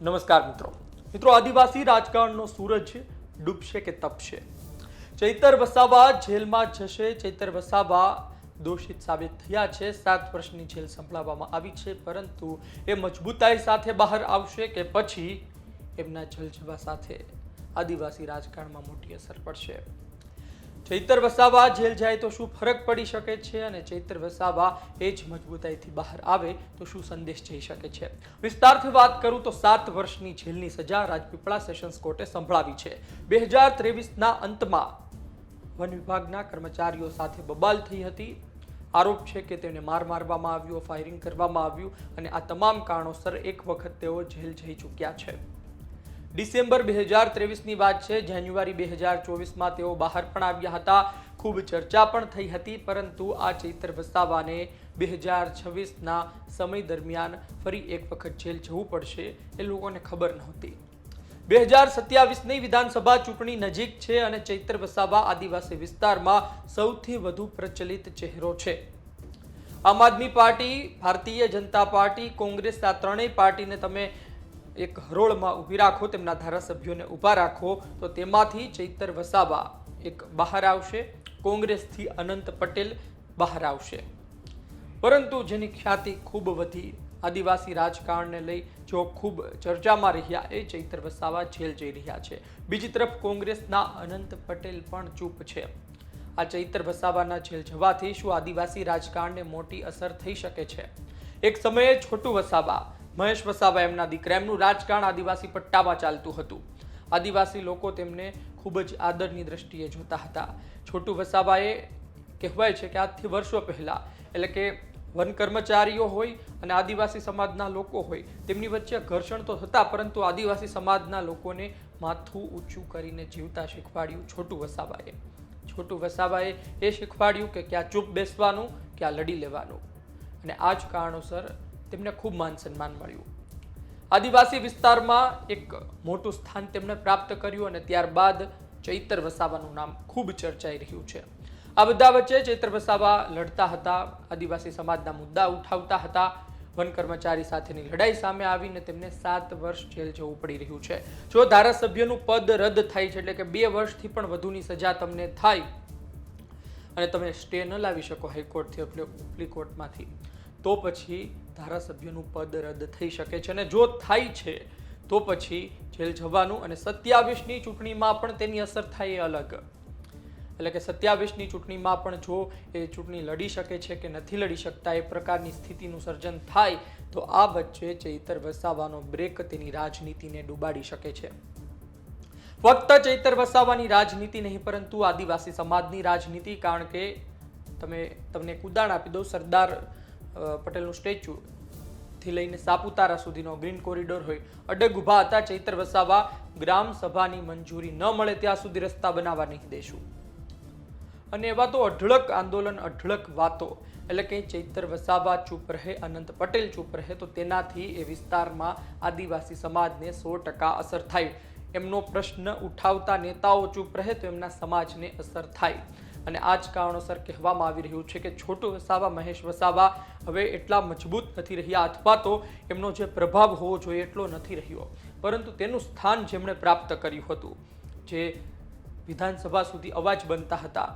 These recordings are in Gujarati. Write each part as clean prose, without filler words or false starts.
નમસ્કાર મિત્રો આદિવાસી રાજકારણનો સૂરજ ડૂબશે કે તપશે? ચૈતર વસાવા જેલમાં જશે. ચૈતર વસાવા દોષિત સાબિત થયા છે. 7 વર્ષની જેલ સંભળાવવામાં આવી છે, પરંતુ એ મજબૂતાઈ સાથે બહાર આવશે કે પછી એમના જેલ જવા સાથે આદિવાસી રાજકારણમાં મોટી અસર પડશે? ચૈતર વસાવા જેલ જાય તો શું ફરક પડી શકે છે, અને ચૈતર વસાવા એ જ મજબૂતાઈથી બહાર આવે તો શું સંદેશ જઈ શકે છે? વિસ્તારથી વાત કરું તો 7 વર્ષની જેલની સજા રાજપીપળા સેશન્સ કોર્ટે સંભળાવી છે. 2023ના અંતમાં વન વિભાગના કર્મચારીઓ સાથે બબાલ થઈ હતી. આરોપ છે કે તેને મારવામાં આવ્યો, ફાયરિંગ કરવામાં આવ્યું, અને આ તમામ કારણોસર એક વખત તેઓ જેલ જઈ ચૂક્યા છે. ડિસેમ્બર 2023ની વાત છે. જાન્યુઆરી 2024માં તેઓ બહાર પણ આવ્યા હતા. ખૂબ ચર્ચા પણ થઈ હતી, પરંતુ આ ચૈતર વસાવાને 2026ના સમય દરમિયાન ફરી એક વખત જેલ જવું પડશે એ લોકોને ખબર નહોતી. 2027ની વિધાનસભા ચૂંટણી નજીક છે, અને ચૈતર વસાવા આદિવાસી વિસ્તારમાં સૌથી વધુ પ્રચલિત ચહેરો છે. આમ આદમી પાર્ટી, ભારતીય જનતા પાર્ટી, કોંગ્રેસ, આ ત્રણેય પાર્ટીને તમે એક હરોળમાં ઊભી રાખો, તેમના ધારાસભ્યોને ઊભા રાખો, તો તેમાંથી ચૈતર વસાવા એક બહાર આવશે. કોંગ્રેસથી અનંત પટેલ બહાર આવશે. પરંતુ જેની ખ્યાતિ ખૂબ વધી, આદિવાસી રાજકારણને લઈ જો ખૂબ ચર્ચામાં રહ્યા, એ ચૈતર વસાવા જેલ જઈ રહ્યા છે. બીજી તરફ કોંગ્રેસના અનંત પટેલ પણ ચૂપ છે. આ ચૈતર વસાવાના જેલ જવાથી શું આદિવાસી રાજકારણને મોટી અસર થઈ શકે છે? એક સમયે છોટુ વસાવા, મહેશ વસાવા એમના દીકરા, એમનું રાજકારણ આદિવાસી પટ્ટામાં ચાલતું હતું. આદિવાસી લોકો તેમને ખૂબ જ આદરની દ્રષ્ટિએ જોતા હતા. છોટુ વસાવાએ કહેવાય છે કે આજથી વર્ષો પહેલા, એટલે કે વન કર્મચારીઓ હોય અને આદિવાસી સમાજના લોકો હોય, તેમની વચ્ચે ઘર્ષણ તો થતા, પરંતુ આદિવાસી સમાજના લોકોને માથું ઊંચું કરીને જીવતા શીખવાડ્યું છોટુ વસાવાએ. છોટુ વસાવાએ એ શીખવાડ્યું કે ક્યાં ચૂપ બેસવાનું, ક્યાં લડી લેવાનું, અને આ જ કારણોસર તેમને ખૂબ માન સન્માન મળ્યું. આદિવાસી વિસ્તારમાં એક મોટું સ્થાન તેમણે પ્રાપ્ત કર્યું, અને ત્યારબાદ ચૈતર વસાવાનું નામ ખૂબ ચર્ચાઈ રહ્યું છે. આ બધા વચ્ચે ચૈતર વસાવા લડતા હતા, આદિવાસી સમાજના મુદ્દા ઉઠાવતા હતા. વન કર્મચારી સાથેની લડાઈ સામે આવીને તેમને 7 વર્ષ જેલ જવું પડી રહ્યું છે. જો ધારાસભ્યનું પદ રદ થાય છે, એટલે કે 2 વર્ષથી પણ વધુની સજા તમને થાય અને તમે સ્ટે ન લાવી શકો હાઈકોર્ટથી, ઉપલી કોર્ટમાંથી, તો પછી ધારાસભ્યનું પદ રદ થઈ શકે છે. અને જો થાય છે તો પછી જેલ જવાનું, અને 27ની ચૂંટણીમાં પણ તેની અસર થાય એ અલગ. એટલે કે 27ની ચૂંટણીમાં પણ જો એ ચૂંટણી લડી શકે છે કે નથી લડી શકતા, એ પ્રકારની સ્થિતિનું સર્જન થાય, તો આ વચ્ચે ચૈતર વસાવાનો બ્રેક તેની રાજનીતિને ડૂબાડી શકે છે. ફક્ત ચૈતર વસાવાની રાજનીતિ નહીં, પરંતુ આદિવાસી સમાજની રાજનીતિ. કારણ કે તમને એક ઉદાહરણ આપી દઉં. સરદાર પટેલનું સ્ટેચ્યુ થી લઈને સાપુતારા સુધીનો ગ્રીન કોરિડોર હોય, અડગ ઊભા હતા. ચૈતર વસાવા ગ્રામ સભાની મંજૂરી ન મળે ત્યાં સુધી રસ્તા બનાવવા નહીં દેશું, અને એવા તો અઢળક આંદોલન, અઢળક વાતો. એટલે કે ચૈતર વસાવા ચૂપ રહે, અનંત પટેલ ચૂપ રહે, તો તેનાથી એ વિસ્તારમાં આદિવાસી સમાજને 100% અસર થાય. એમનો પ્રશ્ન ઉઠાવતા નેતાઓ ચૂપ રહે તો એમના સમાજને અસર થાય. અને આ જ કારણોસર કહેવામાં આવી રહ્યું છે કે છોટુ વસાવા, મહેશ વસાવા હવે એટલા મજબૂત નથી રહ્યા, અથવા તો એમનો જે પ્રભાવ હોવો જોઈએ એટલો નથી રહ્યો. પરંતુ તેનું સ્થાન જેમણે પ્રાપ્ત કર્યું હતું, જે વિધાનસભા સુધી અવાજ બનતા હતા,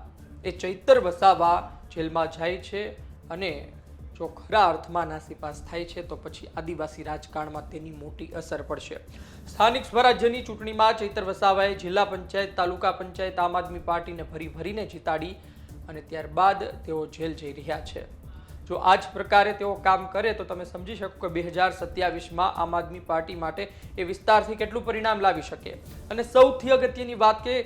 એ ચૈતર વસાવા જેલમાં જાય છે, અને જો ખરા અર્થમાં નાસીપાસ થાય છે, તો પછી આદિવાસી રાજકારણમાં તેની મોટી અસર પડશે. સ્થાનિક સ્વરાજ્યની ચૂંટણીમાં ચૈતર વસાવાએ જિલ્લા પંચાયત, તાલુકા પંચાયત આમ આદમી પાર્ટીને ભરીને જીતાડી, અને ત્યારબાદ તેઓ જેલ જઈ રહ્યા છે. જો આ જ પ્રકારે તેઓ કામ કરે તો તમે સમજી શકો કે 2027માં આમ આદમી પાર્ટી માટે એ વિસ્તારથી કેટલું પરિણામ લાવી શકે. અને સૌથી અગત્યની વાત કે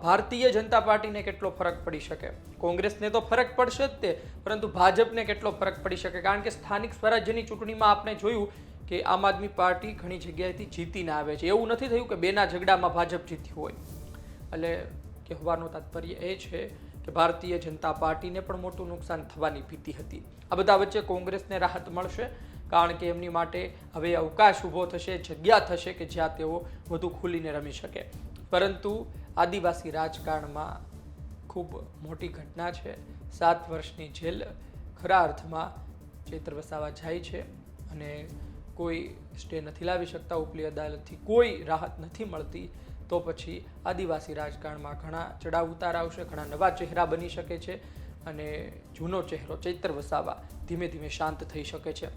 ભારતીય જનતા પાર્ટીને કેટલો ફરક પડી શકે. કોંગ્રેસને તો ફરક પડશે જ તે, પરંતુ ભાજપને કેટલો ફરક પડી શકે. કારણ કે સ્થાનિક સ્વરાજ્યની ચૂંટણીમાં આપણે જોયું કે આમ આદમી પાર્ટી ઘણી જગ્યાએથી જીતીને આવે છે. એવું નથી થયું કે બેના ઝઘડામાં ભાજપ જીત્યું હોય. એટલે કહેવાનો તાત્પર્ય એ છે કે ભારતીય જનતા પાર્ટીને પણ મોટું નુકસાન થવાની ભીતિ હતી. આ બધા વચ્ચે કોંગ્રેસને રાહત મળશે, કારણ કે એમની માટે હવે અવકાશ ઊભો થશે, જગ્યા થશે કે જ્યાં તેઓ વધુ ખુલીને રમી શકે. પરંતુ આદિવાસી રાજકારણમાં ખૂબ મોટી ઘટના છે. 7 વર્ષની જેલ ખરા અર્થમાં ચૈતર વસાવા જાય છે, અને કોઈ સ્ટે નથી લાવી શકતા, ઉપલી અદાલતથી કોઈ રાહત નથી મળતી, તો પછી આદિવાસી રાજકારણમાં ઘણા ચડાવ ઉતાર આવશે, ઘણા નવા ચહેરા બની શકે છે અને જૂનો ચહેરો ચૈતર વસાવા ધીમે ધીમે શાંત થઈ શકે છે.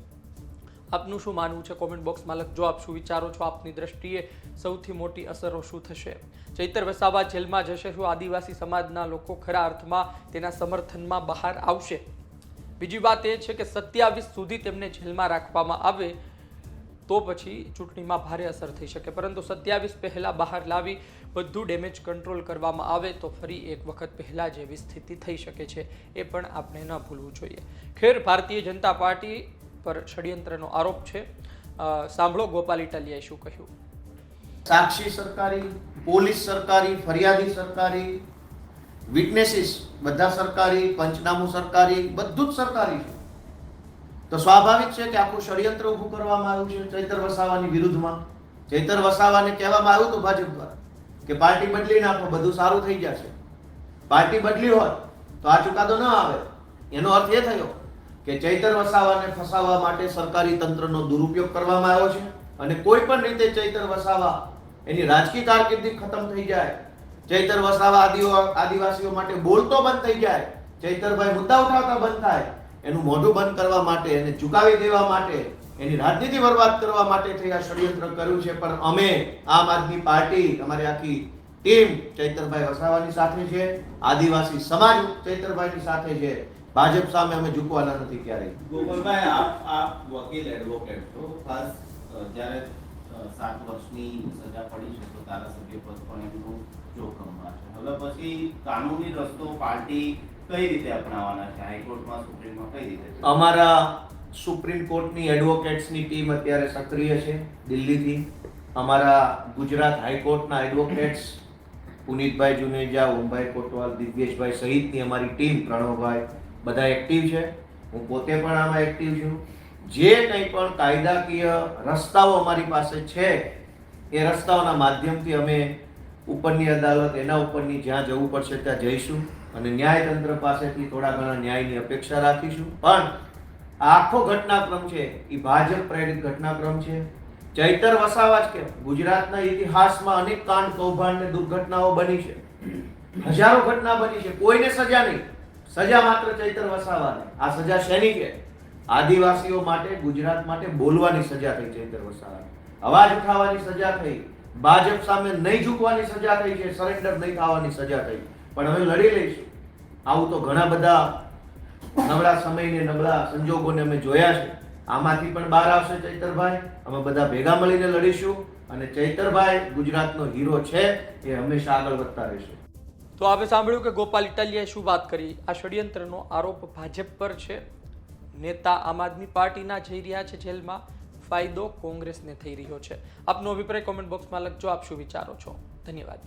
આપનું શું માનવું છે? કોમેન્ટ બોક્સમાં લખજો. આપ શું વિચારો છો? આપની દ્રષ્ટિએ સૌથી મોટી અસરો શું થશે? ચૈતર વસાવા જેલમાં જશે, શું આદિવાસી સમાજના લોકો ખરા અર્થમાં તેના સમર્થનમાં બહાર આવશે? બીજી વાત એ છે કે 27 સુધી તેમને જેલમાં રાખવામાં આવે તો પછી ચૂંટણીમાં ભારે અસર થઈ શકે, પરંતુ 27 પહેલા બહાર લાવી બધું ડેમેજ કંટ્રોલ કરવામાં આવે તો ફરી એક વખત પહેલા જેવી સ્થિતિ થઈ શકે છે. એ પણ આપણે ન ભૂલવું જોઈએ. ખેર, ભારતીય જનતા પાર્ટી પર ષડયંત્રનો આરોપ છે. સાંભળો ગોપાલ ઇટાલિયાએ શું કહ્યું. સાક્ષી સરકારી, પોલીસ સરકારી, ફરિયાદી સરકારી, વિટનેસીસ બધા સરકારી, પંચનામું સરકારી, બધું જ સરકારી છે. તો સ્વાભાવિક છે કે આખું ષડયંત્ર ઊભું કરવામાં આવ્યું છે ચૈતર વસાવાની વિરુદ્ધમાં. ચૈતર વસાવાને કહેવામાં આવ્યું હતું ભાજપ દ્વારા કે પાર્ટી બદલી નાખો, બધું સારું થઈ જશે. પાર્ટી બદલી હોત તો આ ચુકાદો ન આવે. એનો અર્થ એ થયો કે ચૈતર વસાવાને ફસાવવા માટે સરકારી તંત્રનો દુરુપયોગ કરવામાં આવ્યો છે અને કોઈ પણ રીતે ચૈતર વસાવા એની રાજકીય કારકિર્દી ખતમ થઈ જાય, ચૈતર વસાવા આદિવાસીઓ માટે બોલતો બંધ થઈ જાય, ચૈતરભાઈ મુદ્દા ઉઠાવતા બંધ થાય, એનું મોઢું બંધ કરવા માટે, એને ઝુકાવી દેવા માટે, એની રાજનીતિ બરબાદ કરવા માટે થઈ આ ષડયંત્ર કર્યું છે. પણ અમે આમ આદમી પાર્ટી, અમારી આખી ટીમ ચૈતરભાઈ વસાવાની સાથે છે, આદિવાસી સમાજ ચૈતરભાઈની સાથે છે. ભાજપ સામે અમે ઝૂકવાના નથી ક્યારેય. ગોપાલભાઈ, આપ વકીલ એડવોકેટ છો, ખાસ જ્યારે 7 વર્ષની સજા પડી છે તો ધારાસભ્ય પદ પણ એમનું જોખમમાં છે. હવે પછી કાનૂની રસ્તો પાર્ટી કઈ રીતે અપનાવવાના છે? હાઈકોર્ટમાં, સુપ્રીમમાં કઈ રીતે? અમારા સુપ્રીમ કોર્ટની એડવોકેટ્સની ટીમ અત્યારે સક્રિય છે દિલ્હીથી. અમારા ગુજરાત હાઈકોર્ટના એડવોકેટ્સ પુનિતભાઈ જુનેજા, ઓમભાઈ કોટવાલ, દિવ્યેશભાઈ સહિતની અમારી ટીમ, પ્રણવભાઈ, બધા એક્ટિવ છે. હું પોતે પણ આમાં એક્ટિવ છું. જે કંઈ પણ કાયદાકીય રસ્તાઓ અમારી પાસે છે એ રસ્તાઓના માધ્યમથી અમે ઉપરની અદાલત, એના ઉપરની જ્યાં જવું પડશે ત્યાં જઈશું અને ન્યાયતંત્ર પાસેથી થોડા ઘણા ન્યાયની અપેક્ષા રાખીશું. પણ આખો ઘટનાક્રમ છે એ ભાજપ પ્રેરિત ઘટનાક્રમ છે. ચૈતર વસાવા જ કેમ, ગુજરાતના ઇતિહાસમાં અનેક કાંડ, કૌભાંડ ને દુર્ઘટનાઓ બની છે, હજારો ઘટના બની છે, કોઈને સજા નહીં. સજા માત્ર ચૈતર વસાવાને. આ સજા શેની છે? આદિવાસીઓ માટે, ગુજરાત માટે બોલવાની સજા થઈ ચૈતર વસાવાને, અવાજ ઉઠાવવાની સજા થઈ, ભાજપ સામે નહીં ઝૂકવાની સજા થઈ છે, સરેન્ડર નહીં થવાની સજા થઈ. પણ અમે લડી લઈશું. આવું તો ઘણા બધા નબળા સમયને, નબળા સંજોગોને અમે જોયા છે. આમાંથી પણ બહાર આવશે ચૈતરભાઈ. અમે બધા ભેગા મળીને લડીશું અને ચૈતરભાઈ ગુજરાતનો હીરો છે, એ હંમેશા આગળ વધતા રહેશે. તો આપણે સાંભળ્યું કે ગોપાલ ઇટાલિયાએ શું વાત કરી. આ ષડયંત્રનો આરોપ ભાજપ પર છે. નેતા આમ આદમી પાર્ટીના જઈ રહ્યા છે જેલમાં, ફાયદો કોંગ્રેસને થઈ રહ્યો છે. આપનો અભિપ્રાય કોમેન્ટ બોક્સમાં લખજો. આપ શું વિચારો છો? ધન્યવાદ.